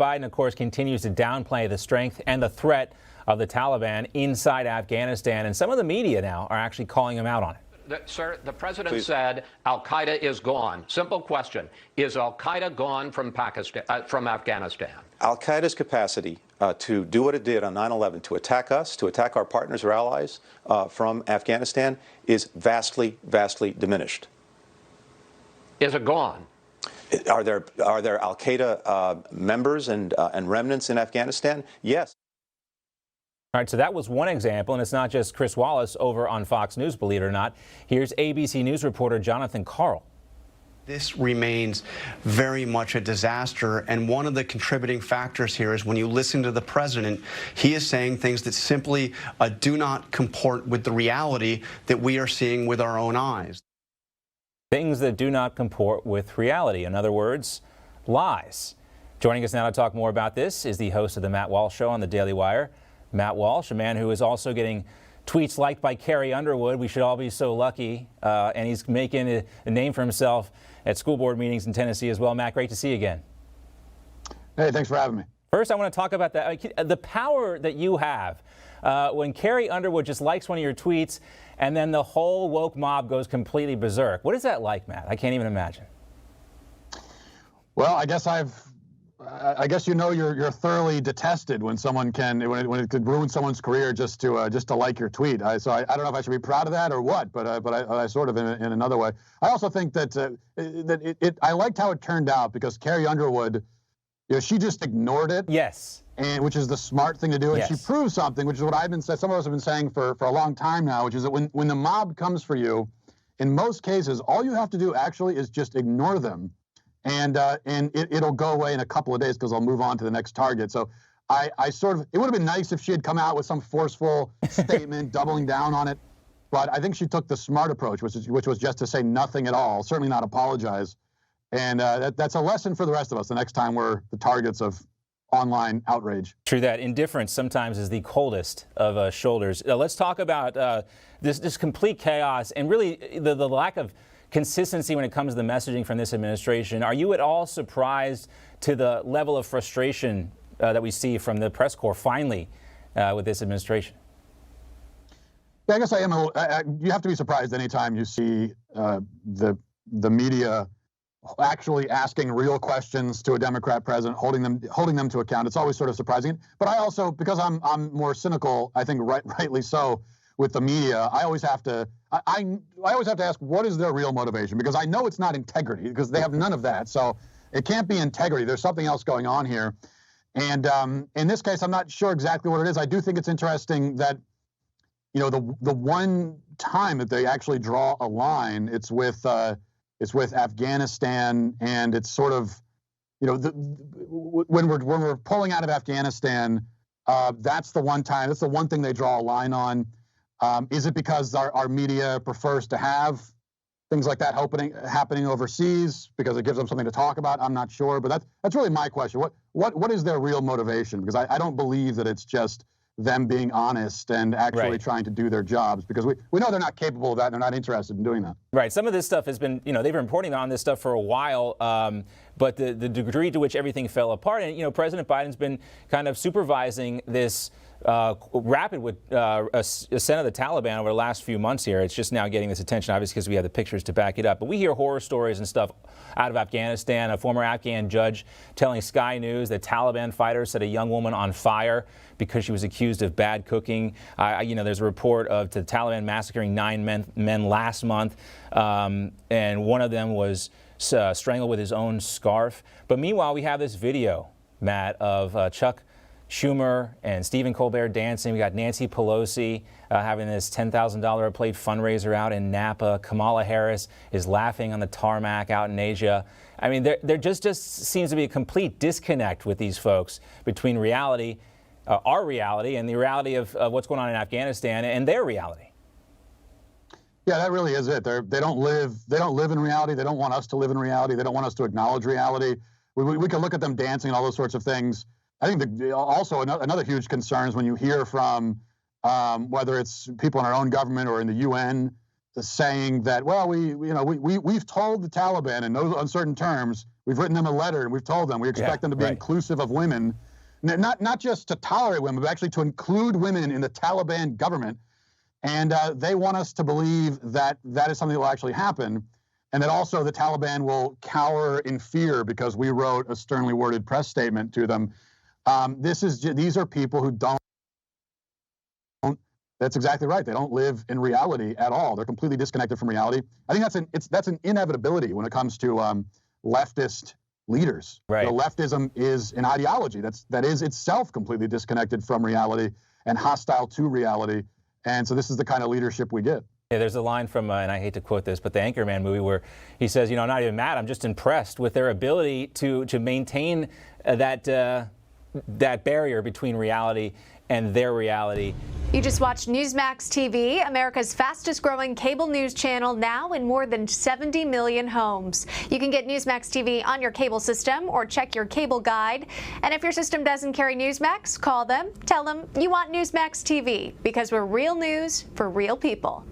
Biden, of course, continues to downplay the strength and the threat of the Taliban inside Afghanistan, and some of the media now are actually calling him out on it. Sir, the president said al-Qaeda is gone. Simple question. Is al-Qaeda gone from Afghanistan? Al-Qaeda's capacity to do what it did on 9/11, to attack us, to attack our partners or allies from Afghanistan, is vastly, vastly diminished. Is it gone? Are there al-Qaeda members and remnants in Afghanistan? Yes. All right, so that was one example, and it's not just Chris Wallace over on Fox News, believe it or not. Here's ABC News reporter Jonathan Karl. This remains very much a disaster, and one of the contributing factors here is when you listen to the president, he is saying things that simply do not comport with the reality that we are seeing with our own eyes. Things that do not comport with reality. In other words, lies. Joining us now to talk more about this is the host of the Matt Walsh Show on the Daily Wire, Matt Walsh, a man who is also getting tweets liked by Carrie Underwood. We should all be so lucky. And he's making a name for himself at school board meetings in Tennessee as well. Matt, great to see you again. Hey, thanks for having me. First, I want to talk about the power that you have when Carrie Underwood just likes one of your tweets and then the whole woke mob goes completely berserk. What is that like, Matt? I can't even imagine. Well, I guess you know you're thoroughly detested when when it could ruin someone's career just to like your tweet. So I don't know if I should be proud of that or what, but I sort of in another way. I also think that I liked how it turned out because Carrie Underwood, she just ignored it. Yes. And which is the smart thing to do, and yes. She proved something, which is what some of us have been saying for a long time now, which is that when the mob comes for you, in most cases, all you have to do actually is just ignore them. And it'll go away in a couple of days because I'll move on to the next target. So it would have been nice if she had come out with some forceful statement doubling down on it. But I think she took the smart approach, which was just to say nothing at all, certainly not apologize. And that's a lesson for the rest of us the next time we're the targets of online outrage. True that. Indifference sometimes is the coldest of shoulders. Let's talk about this complete chaos and really the lack of consistency when it comes to the messaging from this administration. Are you at all surprised to the level of frustration that we see from the press corps finally with this administration? Yeah, I guess I am. You have to be surprised anytime you see the media actually asking real questions to a Democrat president, holding them to account. It's always sort of surprising. But I also, because I'm more cynical, I think rightly so, with the media, I always have to ask, what is their real motivation? Because I know it's not integrity, because they have none of that. So it can't be integrity. There's something else going on here. And in this case, I'm not sure exactly what it is. I do think it's interesting that, the one time that they actually draw a line, it's with Afghanistan, and it's sort of, when we're pulling out of Afghanistan, that's the one time. That's the one thing they draw a line on. Is it because our media prefers to have things like that happening overseas because it gives them something to talk about? I'm not sure, but that's really my question. What is their real motivation? Because I don't believe that it's just them being honest and actually trying to do their jobs, because we know they're not capable of that and they're not interested in doing that. Right. Some of this stuff has been, they've been reporting on this stuff for a while, but the degree to which everything fell apart, and, President Biden's been kind of supervising this rapid ascent of the Taliban over the last few months here. It's just now getting this attention, obviously, because we have the pictures to back it up. But we hear horror stories and stuff out of Afghanistan. A former Afghan judge telling Sky News that Taliban fighters set a young woman on fire because she was accused of bad cooking. There's a report of the Taliban massacring 9 men last month, and one of them was strangled with his own scarf. But meanwhile, we have this video, Matt, of Chuck Schumer and Stephen Colbert dancing. We got Nancy Pelosi having this $10,000 a plate fundraiser out in Napa. Kamala Harris is laughing on the tarmac out in Asia. I mean, there just seems to be a complete disconnect with these folks between reality, our reality, and the reality of what's going on in Afghanistan and their reality. Yeah, that really is it. They don't live in reality. They don't want us to live in reality. They don't want us to acknowledge reality. We can look at them dancing and all those sorts of things. I think also another huge concern is when you hear from whether it's people in our own government or in the UN, saying that, well, we've told the Taliban in no uncertain terms, we've written them a letter and we've told them we expect them to be inclusive of women, not just to tolerate women, but actually to include women in the Taliban government. And they want us to believe that that is something that will actually happen, and that also the Taliban will cower in fear because we wrote a sternly worded press statement to them. These are people who don't. That's exactly right. They don't live in reality at all. They're completely disconnected from reality. I think that's an inevitability when it comes to leftist leaders. Right. Leftism is an ideology that is itself completely disconnected from reality and hostile to reality. And so this is the kind of leadership we get. Yeah, there's a line from, and I hate to quote this, but the Anchorman movie where he says, I'm not even mad, I'm just impressed with their ability to maintain that barrier between reality and their reality. You just watched Newsmax TV, America's fastest growing cable news channel, now in more than 70 million homes. You can get Newsmax TV on your cable system or check your cable guide. And if your system doesn't carry Newsmax, call them, tell them you want Newsmax TV, because we're real news for real people.